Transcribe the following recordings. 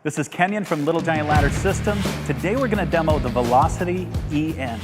This is Kenyon from Little Giant Ladder Systems. Today we're going to demo the Velocity EN.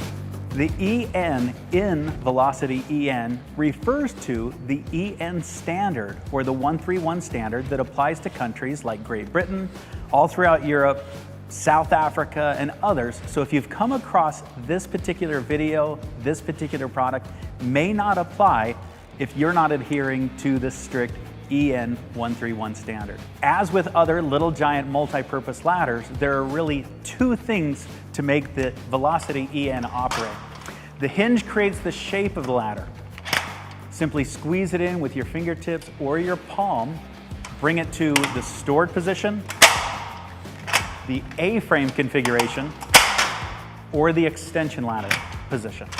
The EN in Velocity EN refers to the EN standard, or the 131 standard that applies to countries like Great Britain, all throughout Europe, South Africa, and others. So if you've come across this particular video, this particular product may not apply if you're not adhering to the strict EN 131 standard. As with other Little Giant multi-purpose ladders, there are really two things to make the Velocity EN operate. The hinge creates the shape of the ladder. Simply squeeze it in with your fingertips or your palm, bring it to the stored position, the A-frame configuration, or the extension ladder position.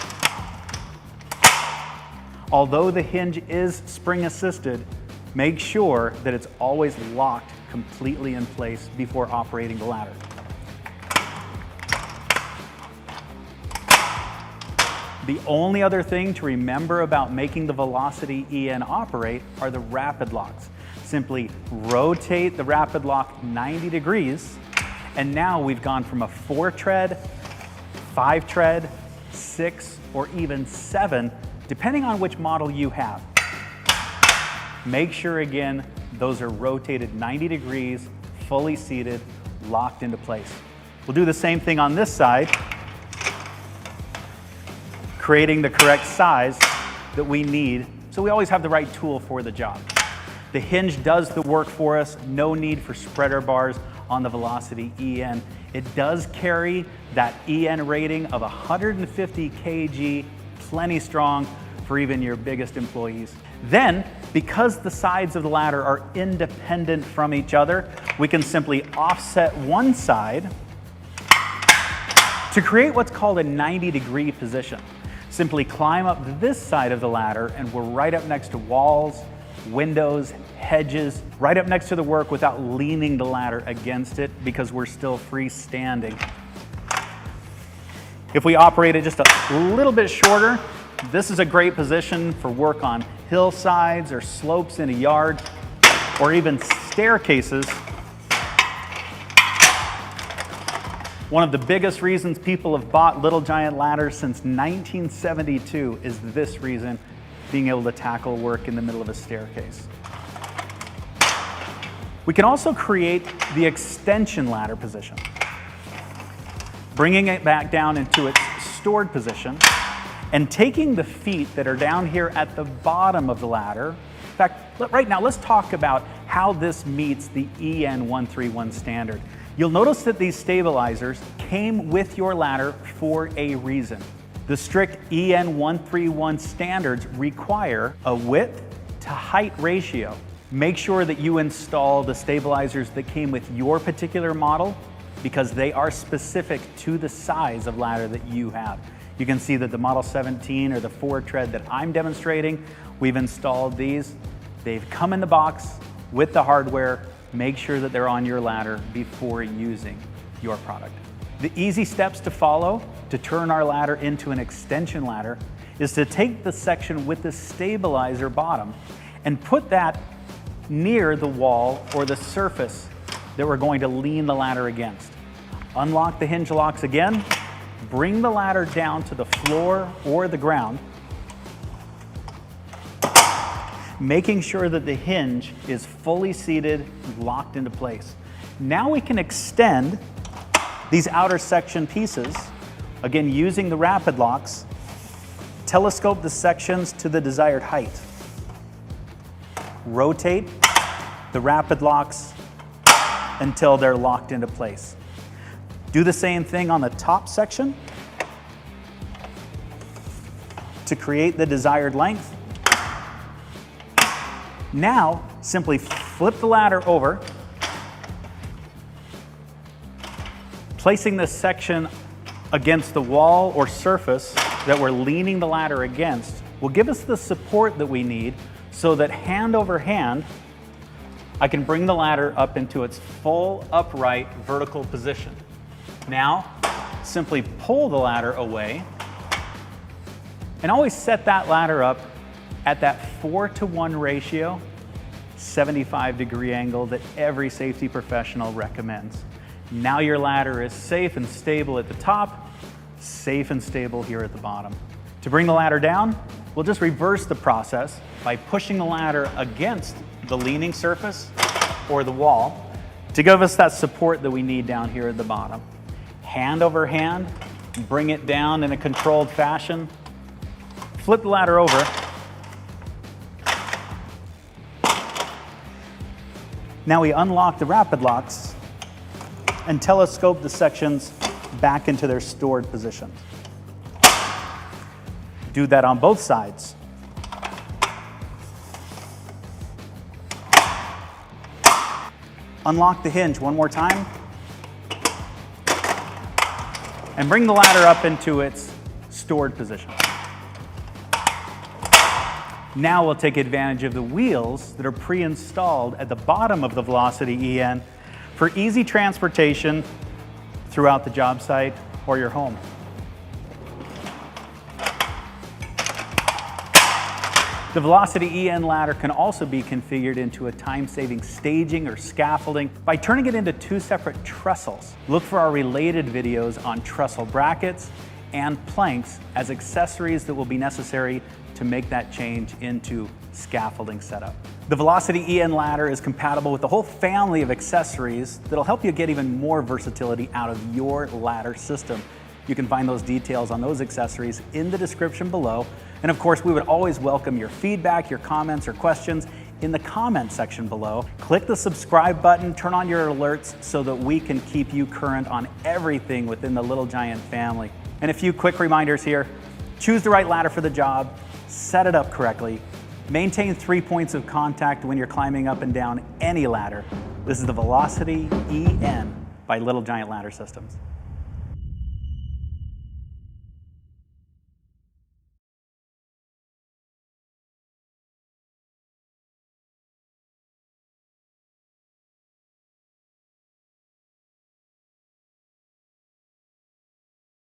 Although the hinge is spring assisted, make sure that it's always locked completely in place before operating the ladder. The only other thing to remember about making the Velocity EN operate are the rapid locks. Simply rotate the rapid lock 90 degrees, and now we've gone from a 4-tread, 5-tread, 6, or even 7, depending on which model you have. Make sure again, those are rotated 90 degrees, fully seated, locked into place. We'll do the same thing on this side, creating the correct size that we need, so we always have the right tool for the job. The hinge does the work for us, no need for spreader bars on the Velocity EN. It does carry that EN rating of 150 kg, plenty strong for even your biggest employees. Then, because the sides of the ladder are independent from each other, we can simply offset one side to create what's called a 90-degree position. Simply climb up this side of the ladder and we're right up next to walls, windows, hedges, right up next to the work without leaning the ladder against it because we're still freestanding. If we operate it just a little bit shorter, this is a great position for work on hillsides or slopes in a yard, or even staircases. One of the biggest reasons people have bought Little Giant ladders since 1972 is this reason, being able to tackle work in the middle of a staircase. We can also create the extension ladder position, bringing it back down into its stored position, and taking the feet that are down here at the bottom of the ladder. In fact, right now, let's talk about how this meets the EN 131 standard. You'll notice that these stabilizers came with your ladder for a reason. The strict EN 131 standards require a width to height ratio. Make sure that you install the stabilizers that came with your particular model because they are specific to the size of ladder that you have. You can see that the Model 17 or the 4-tread that I'm demonstrating, we've installed these. They've come in the box with the hardware. Make sure that they're on your ladder before using your product. The easy steps to follow to turn our ladder into an extension ladder is to take the section with the stabilizer bottom and put that near the wall or the surface that we're going to lean the ladder against. Unlock the hinge locks again. Bring the ladder down to the floor or the ground, making sure that the hinge is fully seated, locked into place. Now we can extend these outer section pieces, again using the rapid locks, telescope the sections to the desired height. Rotate the rapid locks until they're locked into place. Do the same thing on the top section to create the desired length. Now, simply flip the ladder over, placing this section against the wall or surface that we're leaning the ladder against will give us the support that we need so that hand over hand, I can bring the ladder up into its full upright vertical position. Now, simply pull the ladder away and always set that ladder up at that 4-to-1 ratio 75-degree angle that every safety professional recommends. Now your ladder is safe and stable at the top, safe and stable here at the bottom. To bring the ladder down, we'll just reverse the process by pushing the ladder against the leaning surface or the wall to give us that support that we need down here at the bottom. Hand over hand, bring it down in a controlled fashion. Flip the ladder over. Now we unlock the rapid locks and telescope the sections back into their stored positions. Do that on both sides. Unlock the hinge one more time and bring the ladder up into its stored position. Now we'll take advantage of the wheels that are pre-installed at the bottom of the Velocity EN for easy transportation throughout the job site or your home. The Velocity EN ladder can also be configured into a time-saving staging or scaffolding by turning it into two separate trestles. Look for our related videos on trestle brackets and planks as accessories that will be necessary to make that change into scaffolding setup. The Velocity EN ladder is compatible with the whole family of accessories that'll help you get even more versatility out of your ladder system. You can find those details on those accessories in the description below. And of course, we would always welcome your feedback, your comments, or questions in the comment section below. Click the subscribe button, turn on your alerts so that we can keep you current on everything within the Little Giant family. And a few quick reminders here. Choose the right ladder for the job, set it up correctly, maintain 3 points of contact when you're climbing up and down any ladder. This is the Velocity EN by Little Giant Ladder Systems.